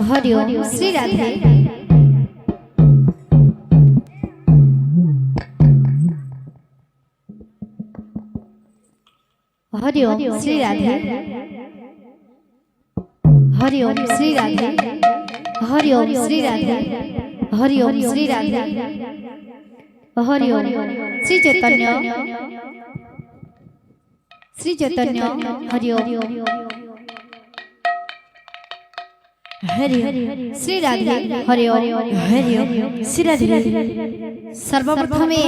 हरिओम श्री राधे। हरिओम श्री राधे। हरिओम श्री राधे। हरिओम श्री राधे। हरिओम श्री राधे। हरिओम श्री चैतन्य। श्री चैतन्य हरिओम। हरिओम श्री राधे। हरिओम हरिओम श्री राधे। सर्वप्रथमे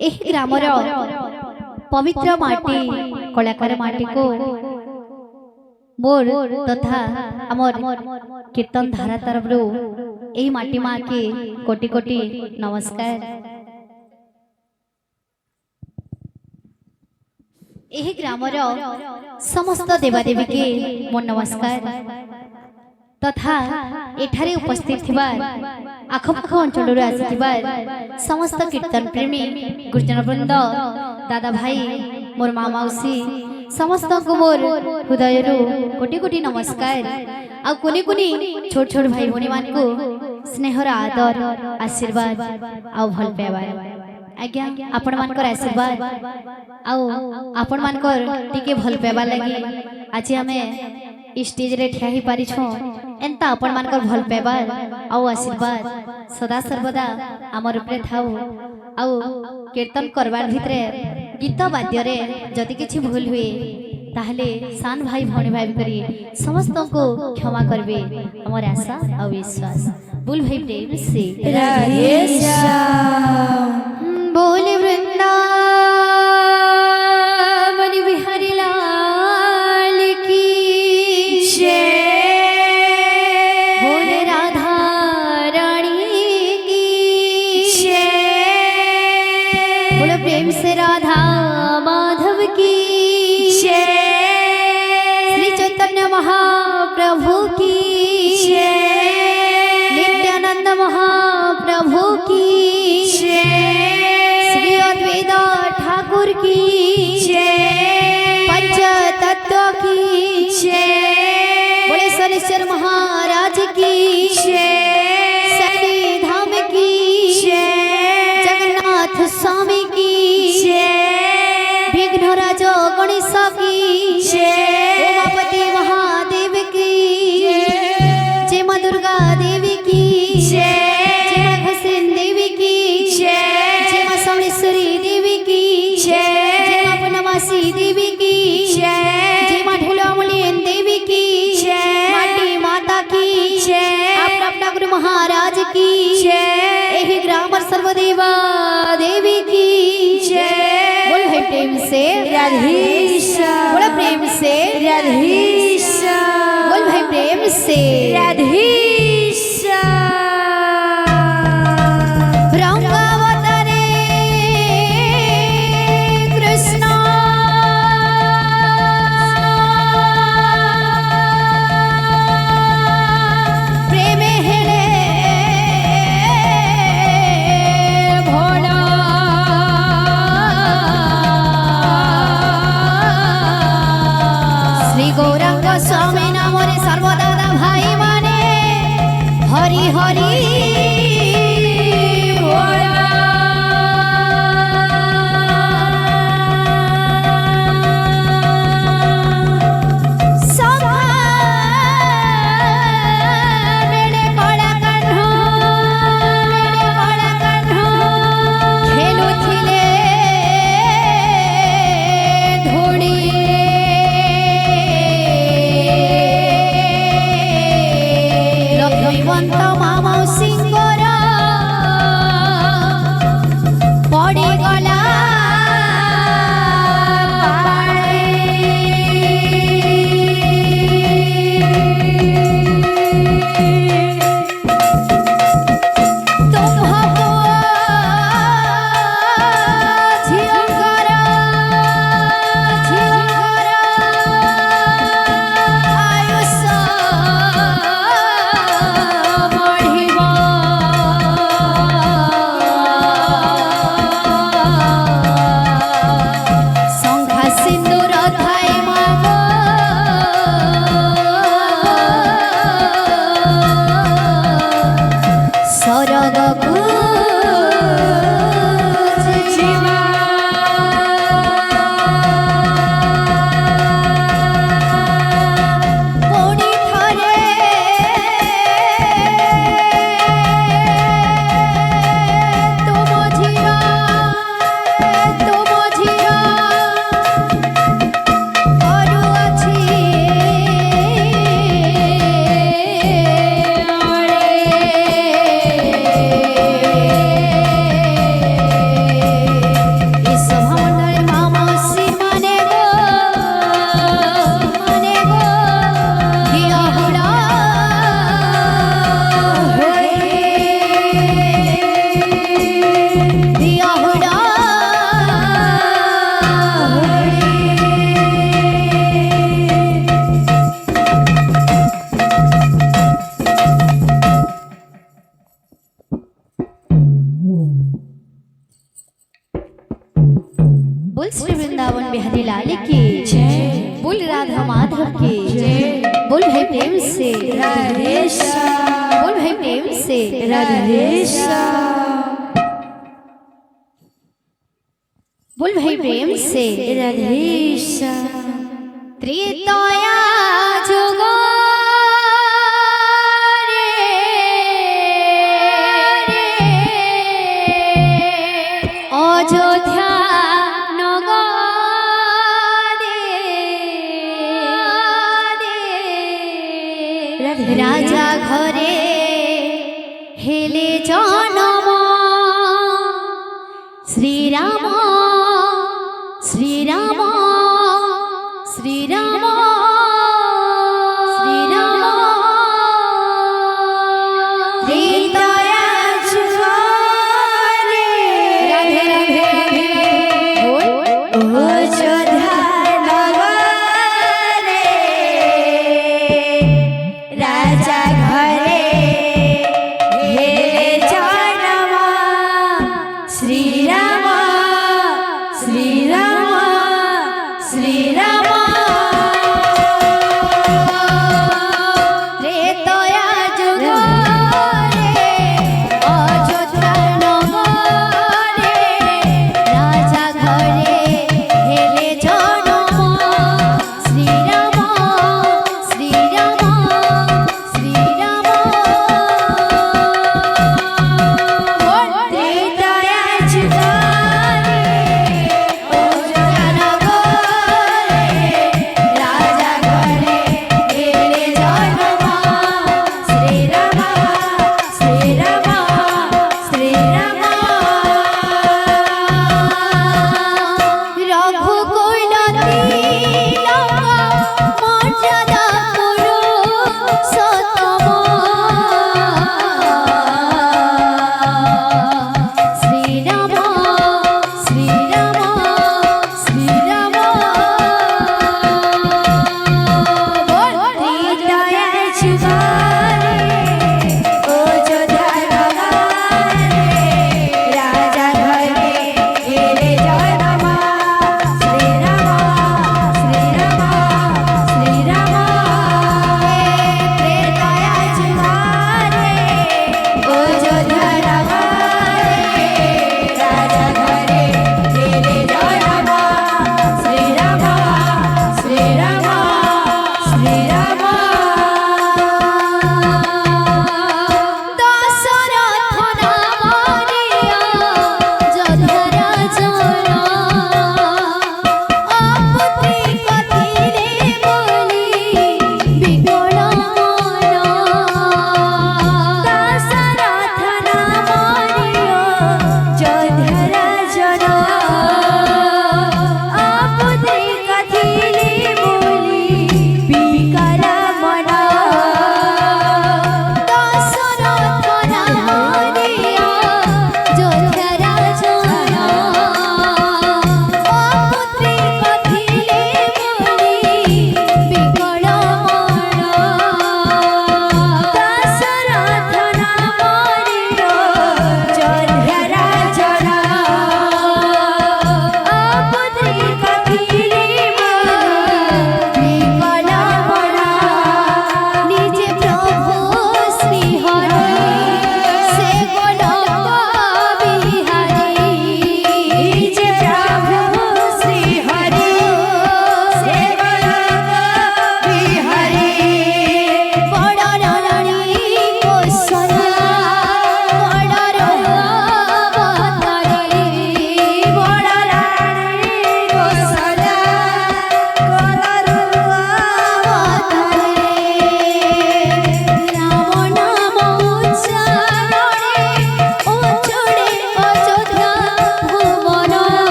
एही ग्रामर पवित्र माटी कलाकार माटी को मोर तथा आमर कीर्तन धारा तरफ यही माटी माँ के कोटि कोटि नमस्कार। यही ग्रामर समस्त देवादेवी के मोर नमस्कार तथा एठारे उपस्थित थिबार आखपाख अंचल आसिथिबार समस्त कीर्तन प्रेमी गुरुजन वृंद दादा भाई मोर माँ मौसी समस्त को मोर हृदय कोटि कोटि नमस्कार। आ कुनी कुनी छोट छोट भाई भौणी मान को स्नेहर आदर आशीर्वाद आ भल पाइबार आज्ञा आपण मानकर आशीर्वाद आउ आपण मानकर टिके भल पाइबा लगी आज आमे स्टेज रे ठिया ही पारि छो एंता आपण मानकर भल पाइबार आउ आशीर्वाद सदा सर्वदा आमर उपरे थाउ आउ कीर्तन करबार भितरे गीत वाद्य रे जदि किछि भूल हुए ताहले सान भाई भौणी भाई करी समस्त को क्षमा करबे हमर आशा और विश्वास। बोल भाई प्रेम से राधे श्याम। बोल वृंदावन बिहारी लाल की जय। बोल राधा रानी की जय। बोल प्रेम से राधा माधव की जय। श्री चैतन्य महाप्रभु की जय। नित्यानंद महाप्रभु की जय। श्री अद्वैत ठाकुर की जय। पंच तत्व की जय। बोले शनिश्चर महाराज की जय। शनि धाम की जय। जगन्नाथ स्वामी की जय। विघ्नराज गणेश की जय। उमापति महादेव की जय। जय मां दुर्गा देवी की जय। जय मां घसेन देवी की जय। जय मां सावणेश्वरी देवी की जय। जय मां पूर्णमासी देवी की जय। जय मां ढोलामुलीन देवी की जय। माटी माता की जय। अपना गुरु महाराज की जय। एही ग्रामर सर्वदेवा देवी की जय। बोल भाई प्रेम से राधे श्याम। बोल प्रेम से राधे श्याम। बोल भाई प्रेम से राधे श्याम। रंगावतारे कृष्ण प्रेम हेले भोला। श्री गौरांग स्वामी नामरे सर्वदादा भाई माने हरि हरि बोला। मेरे कला कान्ह खेलुथिले धूड़ी। लक्ष्मीवंत मामा सिंगर पड़ी गला तुम्हाको झिंगर आयुष बढ़िबा। भट्टी लाल की बोल राधा माधव की बोल भाई प्रेम से बोल भाई प्रेम से बोल भाई प्रेम से त्रेतया जुग अयोध्या नगरे राजा घरे हेले जनम श्रीराम श्रीराम श्रीराम श्रीराम त्रेतया जुगे राधे राधे अयोध्या नगरे राजा घरे हेले जनम श्रीराम श्रीराम श्रीराम त्रेतया जुगे अयोध्या नगरे राजा घरे हेले जनम श्रीराम श्रीराम श्रीराम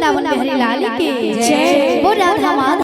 वृंदावन बिहारी लाल की जय। वो राधा माधव